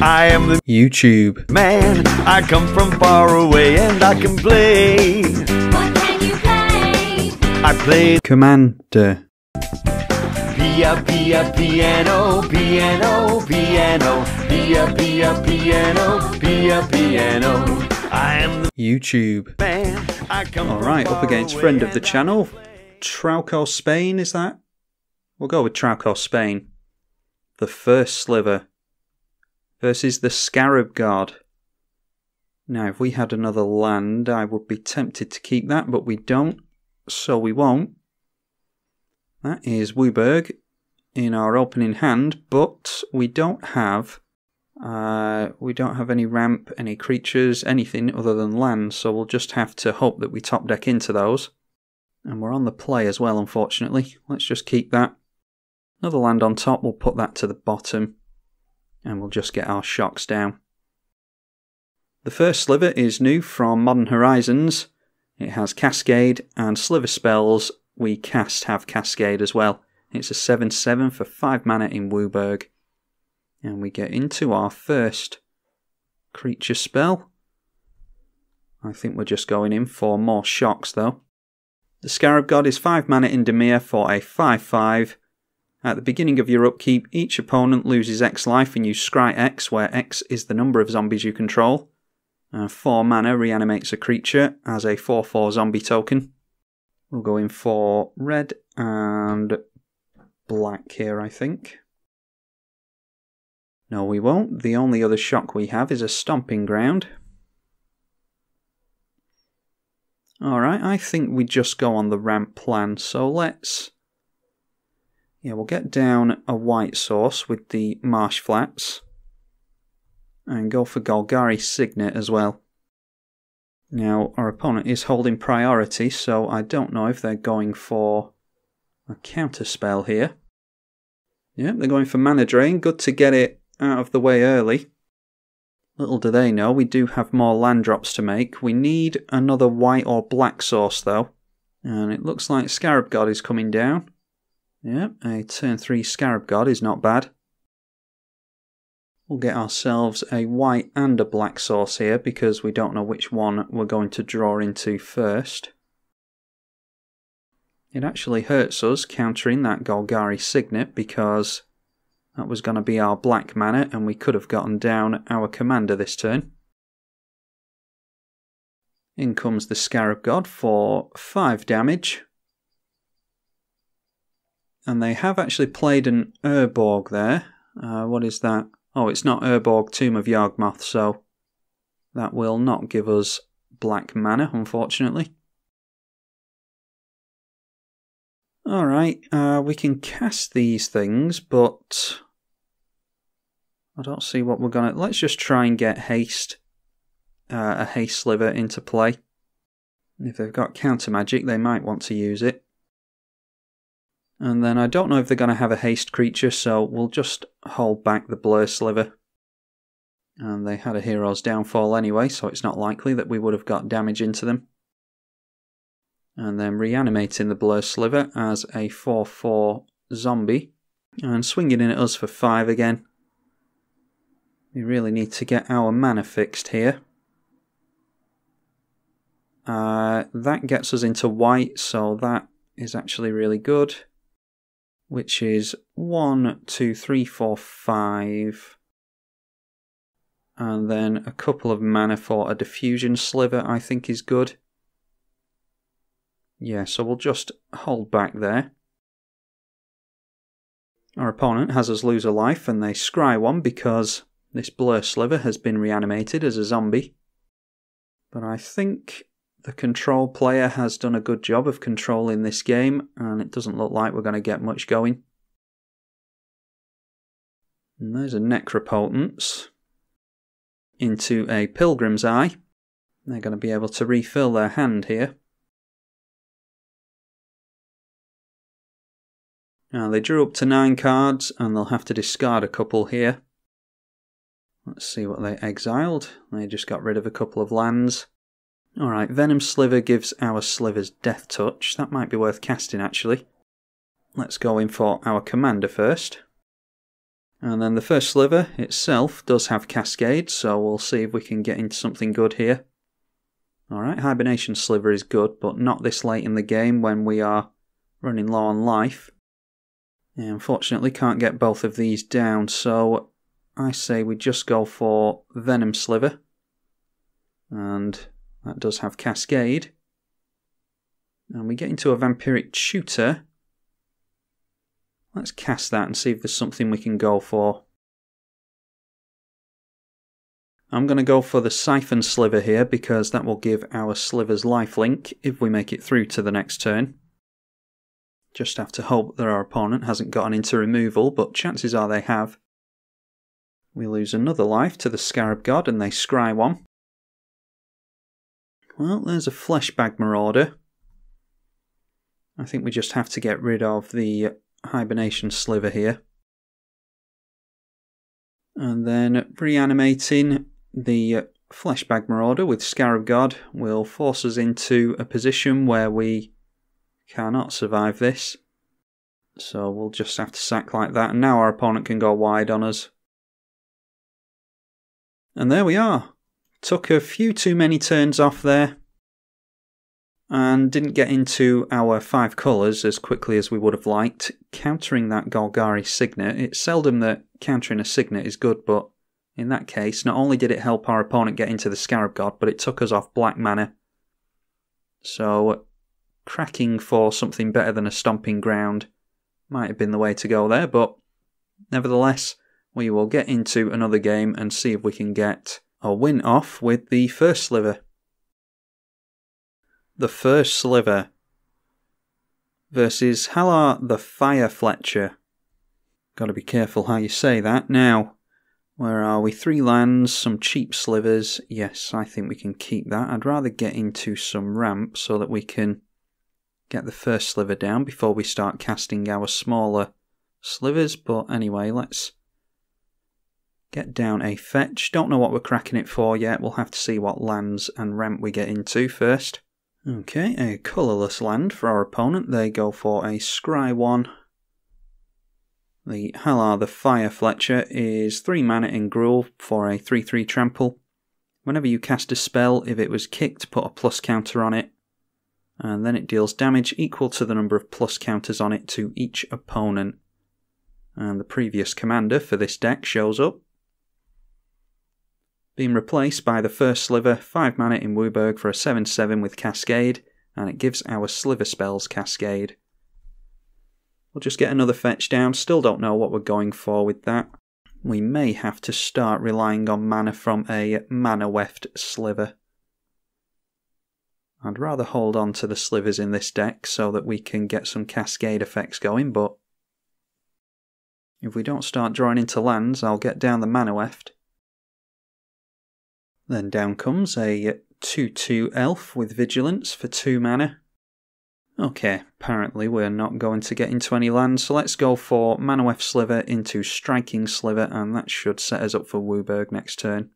I am the YouTube man. I come from far away and I can play. What can you play? I play Commander. Pia, pia, piano, piano, piano. Pia, pia, piano, pia, piano. I am the YouTube. man. I come Alright, from up far against away friend of the and I channel. can play. Trauco Spain, is that? We'll go with Trauco Spain. The First Sliver versus the Scarab God. Now, if we had another land, I would be tempted to keep that, but we don't, so we won't. That is Wooburg in our opening hand, but we don't have any ramp, any creatures, anything other than land, so we'll just have to hope that we top deck into those. And we're on the play as well, unfortunately. Let's just keep that. Another land on top, we'll put that to the bottom, and we'll just get our shocks down. The First Sliver is new from Modern Horizons. It has Cascade and Sliver spells. We have Cascade as well. It's a 7/7 for 5 mana in Wooburg. And we get into our first creature spell. I think we're just going in for more shocks though. The Scarab God is 5 mana in Dimir for a 5/5. At the beginning of your upkeep, each opponent loses X life and you scry X, where X is the number of zombies you control. 4 mana reanimates a creature as a 4/4 zombie token. We'll go in for red and black here, I think. No, we won't. The only other shock we have is a Stomping Ground. Alright, I think we just go on the ramp plan, so let's... Yeah, we'll get down a white source with the Marsh Flats. And go for Golgari Signet as well. Now, our opponent is holding priority, so I don't know if they're going for a counter spell here. Yep, they're going for Mana Drain. Good to get it out of the way early. Little do they know, we do have more land drops to make. We need another white or black source though. And it looks like Scarab God is coming down. Yep, a turn 3 Scarab God is not bad. We'll get ourselves a white and a black source here because we don't know which one we're going to draw into first. It actually hurts us countering that Golgari Signet because that was going to be our black mana and we could have gotten down our commander this turn. In comes the Scarab God for 5 damage. And they have actually played an Urborg there. What is that? Oh, it's not Urborg Tomb of Yawgmoth, so that will not give us black mana, unfortunately. Alright, we can cast these things, but I don't see what we're gonna... Let's just try and get haste, a haste sliver into play. If they've got counter magic, they might want to use it. And then I don't know if they're going to have a haste creature, so we'll just hold back the Blur Sliver. And they had a Hero's Downfall anyway, so it's not likely that we would have got damage into them. And then reanimating the Blur Sliver as a 4/4 zombie. And swinging in at us for 5 again. We really need to get our mana fixed here. That gets us into white, so that is actually really good. Which is 1, 2, 3, 4, 5. And then a couple of mana for a Diffusion Sliver I think is good. Yeah, so we'll just hold back there. Our opponent has us lose a life and they scry one because this Blur Sliver has been reanimated as a zombie. But I think the control player has done a good job of controlling this game, and it doesn't look like we're going to get much going. And there's a Necropotence into a Pilgrim's Eye. They're going to be able to refill their hand here. Now they drew up to 9 cards, and they'll have to discard a couple here. Let's see what they exiled. They just got rid of a couple of lands. Alright, Venom Sliver gives our Slivers Death Touch. That might be worth casting actually. Let's go in for our commander first. And then the First Sliver itself does have Cascade, so we'll see if we can get into something good here. Alright, Hibernation Sliver is good, but not this late in the game when we are running low on life. Unfortunately, can't get both of these down, so I say we just go for Venom Sliver. And that does have Cascade. And we get into a Vampiric Tutor. Let's cast that and see if there's something we can go for. I'm going to go for the Siphon Sliver here because that will give our Slivers lifelink if we make it through to the next turn. Just have to hope that our opponent hasn't gotten into removal, but chances are they have. We lose another life to the Scarab God and they scry one. Well, there's a Fleshbag Marauder. I think we just have to get rid of the Hibernation Sliver here. And then reanimating the Fleshbag Marauder with Scarab God will force us into a position where we cannot survive this. So we'll just have to sack like that, and now our opponent can go wide on us. And there we are. Took a few too many turns off there. And didn't get into our 5 colours as quickly as we would have liked. Countering that Golgari Signet. It's seldom that countering a Signet is good, but in that case, not only did it help our opponent get into the Scarab God, but it took us off black mana. So, cracking for something better than a Stomping Ground might have been the way to go there, but nevertheless, we will get into another game and see if we can get a win off with the First Sliver. The First Sliver versus Hallar the Firefletcher. Gotta be careful how you say that. Now, where are we? 3 lands, some cheap slivers. Yes, I think we can keep that. I'd rather get into some ramp so that we can get the First Sliver down before we start casting our smaller slivers. But anyway, let's get down a fetch. Don't know what we're cracking it for yet. We'll have to see what lands and ramp we get into first. Okay, a colourless land for our opponent. They go for a Scry 1. The Hallar the Firefletcher is 3 mana in Gruul for a 3/3 trample. Whenever you cast a spell, if it was kicked, put a plus counter on it. And then it deals damage equal to the number of plus counters on it to each opponent. And the previous commander for this deck shows up. Being replaced by the First Sliver, 5 mana in Wooburg for a 7/7 with Cascade, and it gives our Sliver spells Cascade. We'll just get another fetch down, still don't know what we're going for with that. We may have to start relying on mana from a Mana Weft Sliver. I'd rather hold on to the Slivers in this deck so that we can get some Cascade effects going, but if we don't start drawing into lands, I'll get down the Mana Weft. Then down comes a 2/2 elf with Vigilance for 2 mana. Okay, apparently we're not going to get into any lands, so let's go for Mana Weft Sliver into Striking Sliver, and that should set us up for Wooburg next turn.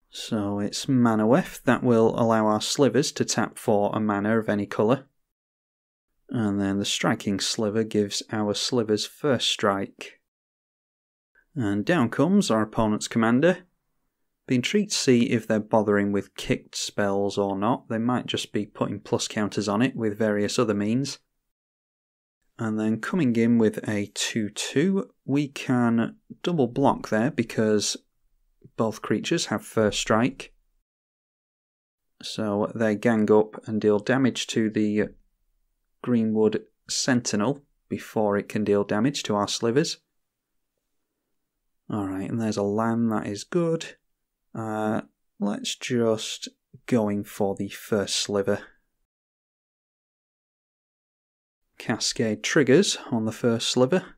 So it's Mana Weft. That will allow our Slivers to tap for a mana of any colour. And then the Striking Sliver gives our Slivers first strike. And down comes our opponent's commander. Be intrigued to see if they're bothering with kicked spells or not. They might just be putting plus counters on it with various other means. And then coming in with a 2/2, we can double block there because both creatures have first strike. So they gang up and deal damage to the Greenwood Sentinel before it can deal damage to our Slivers. Alright, and there's a land, that is good. Let's just going for the First Sliver. Cascade triggers on the First Sliver.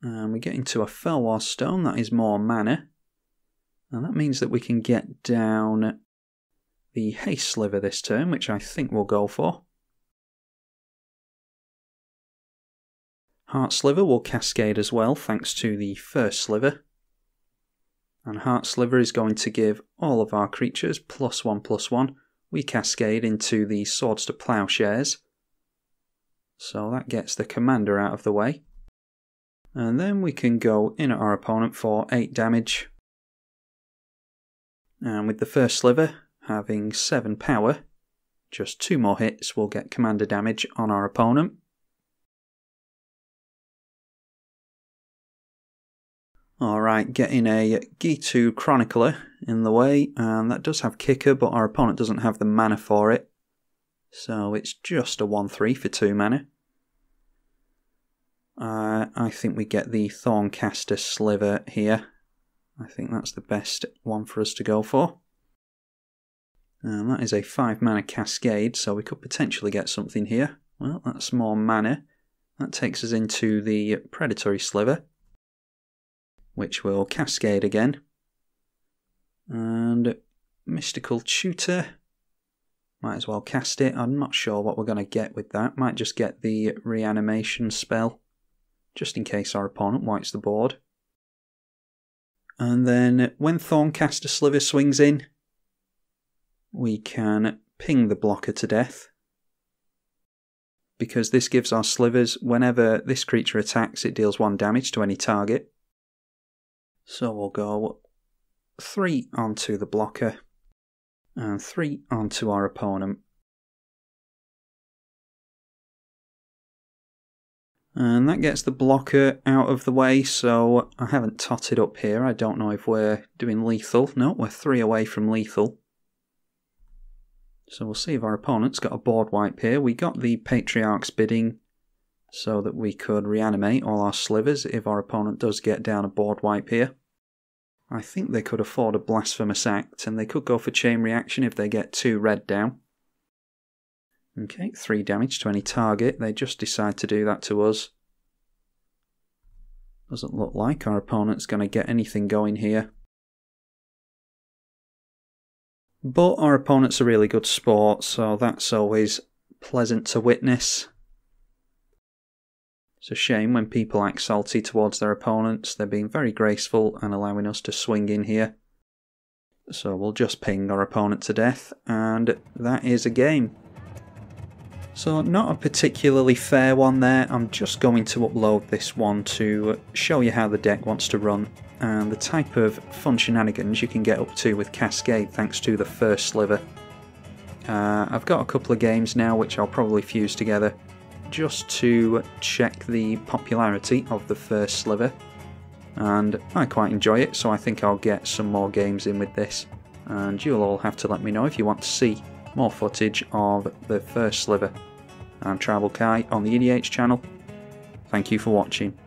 And we get into a Felwar Stone, that is more mana. And that means that we can get down the Haste Sliver this turn, which I think we'll go for. Heart Sliver will cascade as well, thanks to the First Sliver. And Heart Sliver is going to give all of our creatures +1/+1. We cascade into the Swords to Plowshares. So that gets the commander out of the way. And then we can go in at our opponent for 8 damage. And with the First Sliver having 7 power, just 2 more hits will get commander damage on our opponent. Alright, getting a Gerudo Chronicler in the way, and that does have kicker, but our opponent doesn't have the mana for it. So it's just a 1/3 for 2 mana. I think we get the Thorncaster Sliver here. I think that's the best one for us to go for. And that is a 5 mana Cascade, so we could potentially get something here. Well, that's more mana. That takes us into the Predatory Sliver, which will Cascade again. And Mystical Tutor. Might as well cast it. I'm not sure what we're going to get with that. Might just get the reanimation spell, just in case our opponent wipes the board. And then when Thorncaster Sliver swings in, we can ping the blocker to death. Because this gives our slivers, whenever this creature attacks, it deals 1 damage to any target. So we'll go 3 onto the blocker and 3 onto our opponent. And that gets the blocker out of the way, so I haven't totted up here. I don't know if we're doing lethal. No, we're 3 away from lethal. So we'll see if our opponent's got a board wipe here. We got the Patriarch's Bidding so that we could reanimate all our slivers if our opponent does get down a board wipe here. I think they could afford a Blasphemous Act, and they could go for Chain Reaction if they get 2 red down. Okay, 3 damage to any target. They just decide to do that to us. Doesn't look like our opponent's going to get anything going here. But our opponent's a really good sport, so that's always pleasant to witness. It's a shame when people act salty towards their opponents. They're being very graceful and allowing us to swing in here. So we'll just ping our opponent to death, and that is a game. So not a particularly fair one there. I'm just going to upload this one to show you how the deck wants to run and the type of fun shenanigans you can get up to with Cascade thanks to the First Sliver. I've got a couple of games now which I'll probably fuse together just to check the popularity of the First Sliver, and I quite enjoy it, so I think I'll get some more games in with this, and you'll all have to let me know if you want to see more footage of the First Sliver. I'm tribalkai on the EDH channel. Thank you for watching.